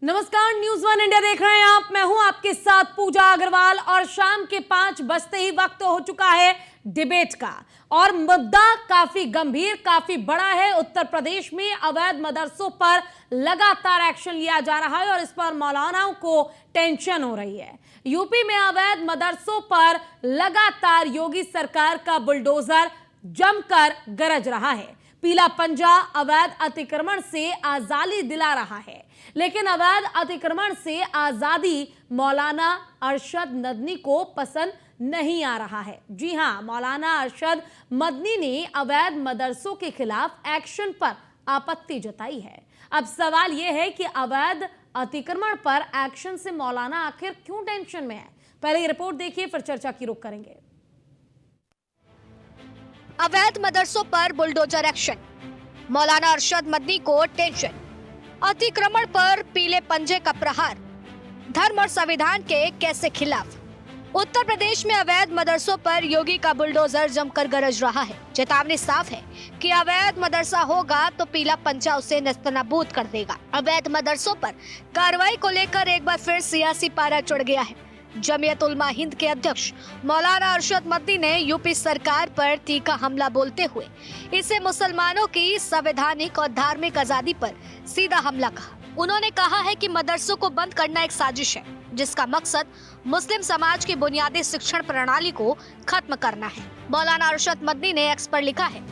नमस्कार, news one India देख रहे हैं आप। मैं हूं आपके साथ पूजा अग्रवाल और शाम के 5 बजते ही वक्त हो चुका है डिबेट का और मुद्दा काफी गंभीर, काफी बड़ा है। उत्तर प्रदेश में अवैध मदरसों पर लगातार एक्शन लिया जा रहा है और इस पर मौलानाओं को टेंशन हो रही है। यूपी में अवैध मदरसों पर लगातार योगी सरकार का बुलडोजर जमकर गरज रहा है। पीला पंजा अवैध अतिक्रमण से आजादी दिला रहा है, लेकिन अवैध अतिक्रमण से आजादी मौलाना अरशद मदनी को पसंद नहीं आ रहा है। जी हां, मौलाना अरशद मदनी ने अवैध मदरसों के खिलाफ एक्शन पर आपत्ति जताई है। अब सवाल यह है कि अवैध अतिक्रमण पर एक्शन से मौलाना आखिर क्यों टेंशन में है। पहले ये रिपोर्ट देखिए, फिर चर्चा की रुख करेंगे। अवैध मदरसों पर बुलडोजर एक्शन, मौलाना अरशद मदनी को टेंशन। अतिक्रमण पर पीले पंजे का प्रहार, धर्म और संविधान के कैसे खिलाफ। उत्तर प्रदेश में अवैध मदरसों पर योगी का बुलडोजर जमकर गरज रहा है। चेतावनी साफ है कि अवैध मदरसा होगा तो पीला पंजा उसे नेस्तनाबूद कर देगा। अवैध मदरसों पर कार्रवाई को लेकर एक बार फिर सियासी पारा चढ़ गया है। जमीयत उलमा हिंद के अध्यक्ष मौलाना अरशद मदनी ने यूपी सरकार पर तीखा हमला बोलते हुए इसे मुसलमानों की संवैधानिक और धार्मिक आजादी पर सीधा हमला कहा। उन्होंने कहा है कि मदरसों को बंद करना एक साजिश है, जिसका मकसद मुस्लिम समाज की बुनियादी शिक्षण प्रणाली को खत्म करना है। मौलाना अरशद मदनी ने एक्स पर लिखा है,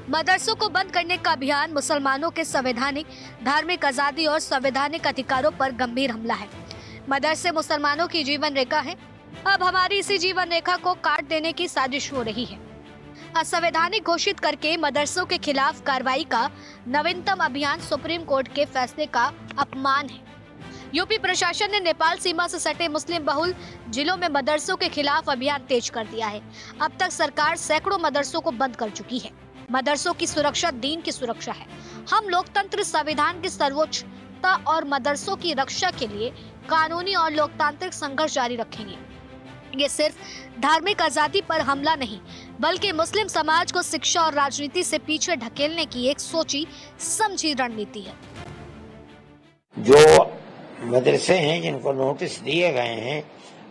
मदरसों को बंद करने का अभियान मुसलमानों के संवैधानिक, धार्मिक आजादी और संवैधानिक अधिकारों पर गंभीर हमला है। मदरसे मुसलमानों की जीवन रेखा है। अब हमारी इसी जीवन रेखा को काट देने की साजिश हो रही है। असंवैधानिक घोषित करके मदरसों के खिलाफ कार्रवाई का नवीनतम अभियान सुप्रीम कोर्ट के फैसले का अपमान है। यूपी प्रशासन ने नेपाल सीमा से सटे मुस्लिम बहुल जिलों में मदरसों के खिलाफ अभियान तेज कर दिया है। अब तक सरकार सैकड़ों मदरसों को बंद कर चुकी है। मदरसों की सुरक्षा दीन की सुरक्षा है। हम लोकतंत्र, संविधान की सर्वोच्चता और मदरसों की रक्षा के लिए कानूनी और लोकतांत्रिक संघर्ष जारी रखेंगे। ये सिर्फ धार्मिक आजादी पर हमला नहीं, बल्कि मुस्लिम समाज को शिक्षा और राजनीति से पीछे ढकेलने की एक सोची समझी रणनीति है। जो मदरसे हैं जिनको नोटिस दिए गए हैं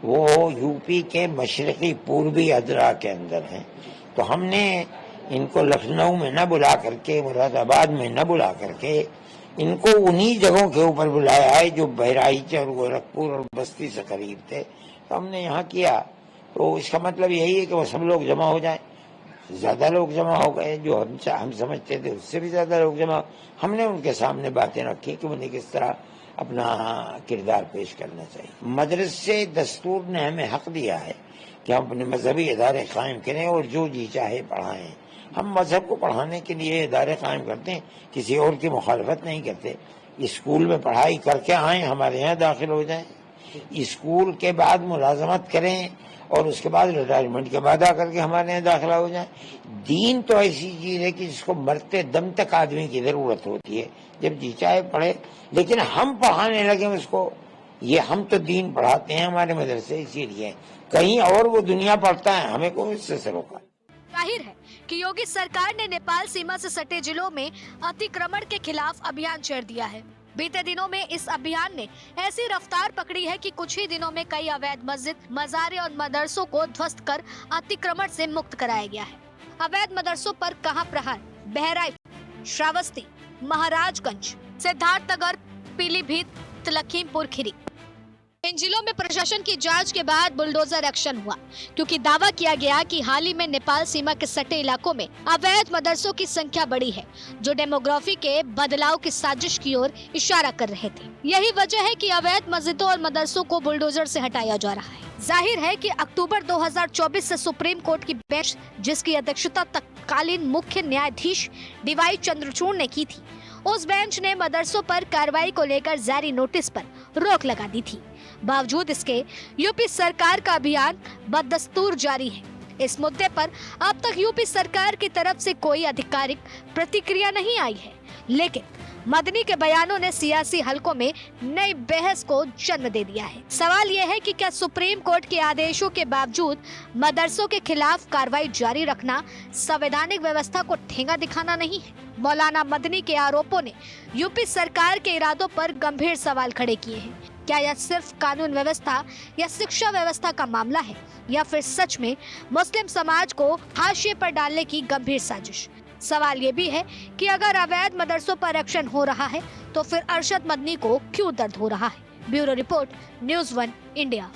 वो यूपी के मशरकी पूर्वी अदरा के अंदर हैं, तो हमने इनको लखनऊ में न बुला करके, मुरादाबाद में न बुला करके इनको उन्हीं जगहों के ऊपर बुलाया है जो बहराइच और गोरखपुर और बस्ती से करीब थे। तो हमने यहाँ किया, तो इसका मतलब यही है कि वो सब लोग जमा हो जाएं। ज्यादा लोग जमा हो गए, जो हम समझते थे उससे भी ज्यादा लोग जमा। हमने उनके सामने बातें रखी कि उन्हें किस तरह अपना किरदार पेश करना चाहिए। मदरसे दस्तूर ने हमें हक दिया है कि हम अपने मजहबी इदारे कायम करें और जो जी चाहे पढ़ाएं। हम मजहब को पढ़ाने के लिए इदारे कायम करते हैं, किसी और की मुखालफत नहीं करते। स्कूल में पढ़ाई करके आए, हमारे यहाँ दाखिल हो जाएं, स्कूल के बाद मुलाजमत करें और उसके बाद रिटायरमेंट के बाद आकर के हमारे यहाँ दाखिला हो जाए। दीन तो ऐसी चीज है कि जिसको मरते दम तक आदमी की जरूरत होती है, जब जी चाहे पढ़े। लेकिन हम पढ़ाने लगे उसको, ये हम तो दीन पढ़ाते हैं हमारे मदरसे, इसीलिए कहीं और वो दुनिया पढ़ता है, हमें को इससे रोका। जाहिर है कि योगी सरकार ने नेपाल सीमा से सटे जिलों में अतिक्रमण के खिलाफ अभियान छेड़ दिया है। बीते दिनों में इस अभियान ने ऐसी रफ्तार पकड़ी है कि कुछ ही दिनों में कई अवैध मस्जिद, मज़ारे और मदरसों को ध्वस्त कर अतिक्रमण से मुक्त कराया गया है। अवैध मदरसों पर कहां प्रहार, बहराइच, श्रावस्ती, महाराजगंज, सिद्धार्थनगर, पीलीभीत, लखीमपुर खीरी, इन जिलों में प्रशासन की जांच के बाद बुलडोजर एक्शन हुआ, क्योंकि दावा किया गया कि हाल ही में नेपाल सीमा के सटे इलाकों में अवैध मदरसों की संख्या बढ़ी है, जो डेमोग्राफी के बदलाव की साजिश की ओर इशारा कर रहे थे। यही वजह है कि अवैध मस्जिदों और मदरसों को बुलडोजर से हटाया जा रहा है। जाहिर है कि अक्टूबर 2024 से सुप्रीम कोर्ट की बेंच, जिसकी अध्यक्षता तत्कालीन मुख्य न्यायाधीश डीवाई चंद्रचूड़ ने की थी, उस बेंच ने मदरसों पर कार्रवाई को लेकर जारी नोटिस पर रोक लगा दी थी। बावजूद इसके यूपी सरकार का अभियान बदस्तूर जारी है। इस मुद्दे पर अब तक यूपी सरकार की तरफ से कोई आधिकारिक प्रतिक्रिया नहीं आई है, लेकिन मदनी के बयानों ने सियासी हलकों में नई बहस को जन्म दे दिया है। सवाल यह है कि क्या सुप्रीम कोर्ट के आदेशों के बावजूद मदरसों के खिलाफ कार्रवाई जारी रखना संवैधानिक व्यवस्था को ठेंगा दिखाना नहीं है? मौलाना मदनी के आरोपों ने यूपी सरकार के इरादों पर गंभीर सवाल खड़े किए हैं। क्या यह सिर्फ कानून व्यवस्था या शिक्षा व्यवस्था का मामला है, या फिर सच में मुस्लिम समाज को हाशिए पर डालने की गंभीर साजिश? सवाल ये भी है कि अगर अवैध मदरसों पर एक्शन हो रहा है तो फिर अरशद मदनी को क्यों दर्द हो रहा है? Bureau report, news 1 India.